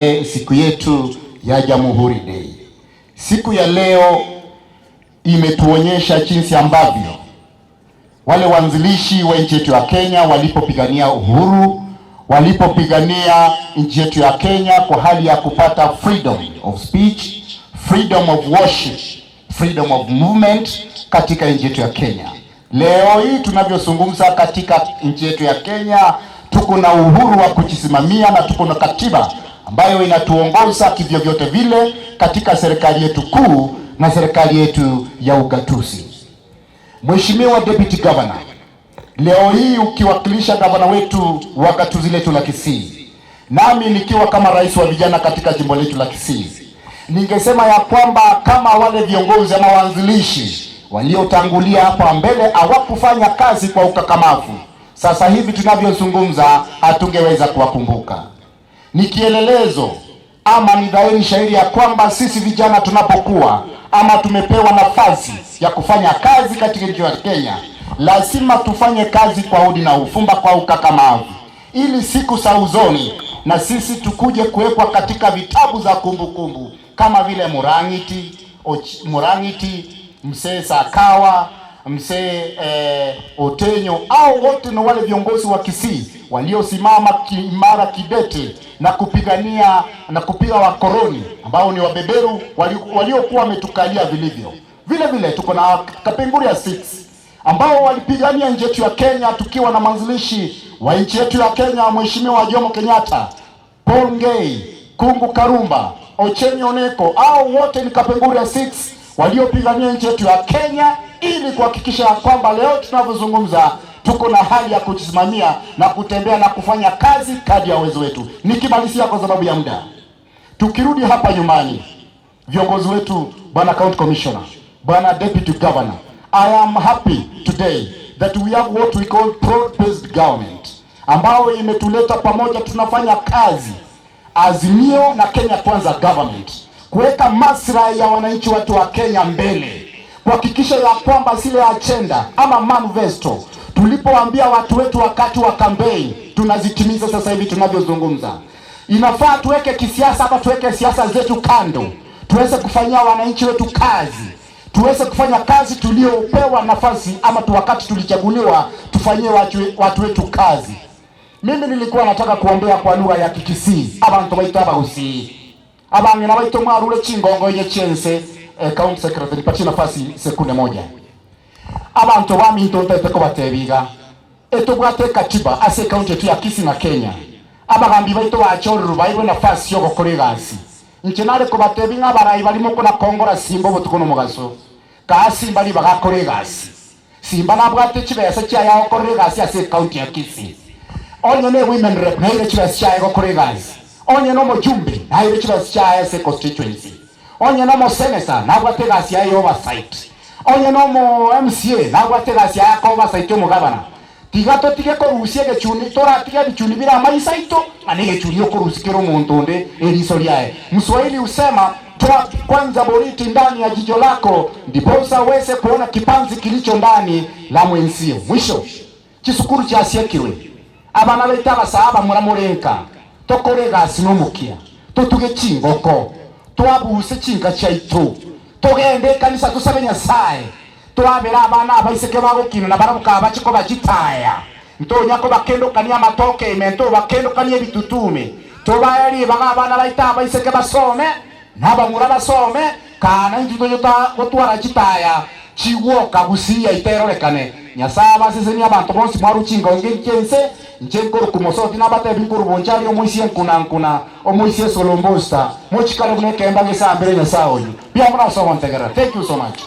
Siku yetu ya Jamhuri Day. Siku ya leo imetuonyesha jinsi ambavyo wale waanzilishi wa nchi yetu ya Kenya walipopigania uhuru, walipopigania nchi yetu ya Kenya kwa hali ya kupata freedom of speech, freedom of worship, freedom of movement katika nchi yetu ya Kenya. Leo hii tunavyozungumza katika nchi yetu ya Kenya, tuko na uhuru wa kujisimamia na tuko na katiba ambayo inatuongoza kivyovyote vile katika serikali yetu kuu na serikali yetu ya ugatuzi. Mheshimiwa Deputy Governor, leo hii ukiwakilisha gavana wetu wa gatuzi letu la Kisii, nami nikiwa kama rais wa vijana katika jimbo letu la Kisii, ningesema ya kwamba kama wale viongozi ama waanzilishi waliotangulia hapa mbele hawakufanya kazi kwa ukakamavu, sasa hivi tunavyozungumza hatungeweza kuwakumbuka. Ni kielelezo ama ni dhahiri shahiri ya kwamba sisi vijana tunapokuwa ama tumepewa nafasi ya kufanya kazi katika nchi ya Kenya, lazima tufanye kazi kwa udi na ufumba, kwa ukakamavu, ili siku za usoni na sisi tukuje kuwekwa katika vitabu za kumbukumbu kama vile Murang'iti, Mzee Sakawa, Mzee Otenyo, au wote na wale viongozi wa Kisii waliosimama imara kidete na kupigania na kupiga wakoloni ambao ni wabeberu waliokuwa wametukalia vilivyo. Vile vile tuko na Kapenguria 6 ambao walipigania nchi yetu ya Kenya, tukiwa na mwanzilishi wa nchi yetu ya Kenya Mheshimiwa Jomo Kenyatta, Paul Ngei, Kungu Karumba, Ochieng Oneko, au wote ni Kapenguria 6 waliopigania nchi yetu ya Kenya ili kuhakikisha kwamba leo tunavyozungumza tuko na hali ya kujisimamia na kutembea na kufanya kazi kadri ya uwezo wetu. Nikimalizia kwa sababu ya muda, tukirudi hapa nyumbani, viongozi wetu, Bwana County Commissioner, Bwana Deputy Governor, I am happy today that we have what we call broad-based government ambao imetuleta pamoja, tunafanya kazi Azimio na Kenya Kwanza government kuweka maslahi ya wananchi wetu wa Kenya mbele, kuhakikisha ya kwamba zile agenda ama manifesto tulipoambia watu wetu wakati wa campaign tunazitimiza. Sasa hivi tunavyozungumza, inafaa tuweke kisiasa hapa, tuweke siasa zetu kando, tuweze kufanyia wananchi wetu kazi, tuweze kufanya kazi tuliopewa nafasi ama wakati tulichaguliwa tufanyie watu wetu kazi. Mimi nilikuwa nataka kuombea kwa lugha ya Kikisii abantu baita abagusi abangena baito mwarule chingongo yenye chense. County Secretary, pachi nafasi sekunde moja. Abantu bami ntonta eteko batebiga etobwate katiba ase county yetu ya Kisii na Kenya, abagambi baito bachoruru baibwe nafasi yo gukora igasi nkenare ko batebinga abarayi barimo ko nakongora simbo butukono mugaso kasi bali bagakora igasi simba nabwate kibese cyaya gukora igasi ase county ya Kisii. Onye ne women rep na ile kibese cyaya gukora igasi, onye no mujumbe na ile kibese cyaya ase constituency, onye no mo senator nabwate igasi ya oversight, onye no mo MCA nabwate igasi ya oversight mu governor. Tigato tige ko rusie gechuni tora tige bichuni bila maisaito anige chuni ko rusikero montonde eliso lyae. Mswahili usema toa kwanza boriti ndani ya jicho lako ndipo uweze kuona kipanzi kilicho ndani la mwenzio. Mwisho kisukuru cha asiekirwe abana beta basaba muramurenka tokorega sinomukia totuge chingoko twabuse chinga chaito togende kanisa tusabe Nyasaye twabera abana abaiseke bagukina na barabuka bachiko bagitaya ntonya ko bakendo kania matoke mento bakendo kania bitutume tobayari baga abana baita abaiseke basome nabamura basome kana ndito yota gotwara gitaya chiwoka gusiya iterorekane Nyasaba seseni abantu bonsi mwaruchinga ngenkense njenkoro kumosoti nabate binkuru bonjari omuisie nkuna omuisie solombosta mochikare buneke mbage sa mbere Nyasaye oyu bia muna so ontegera. Thank you so much.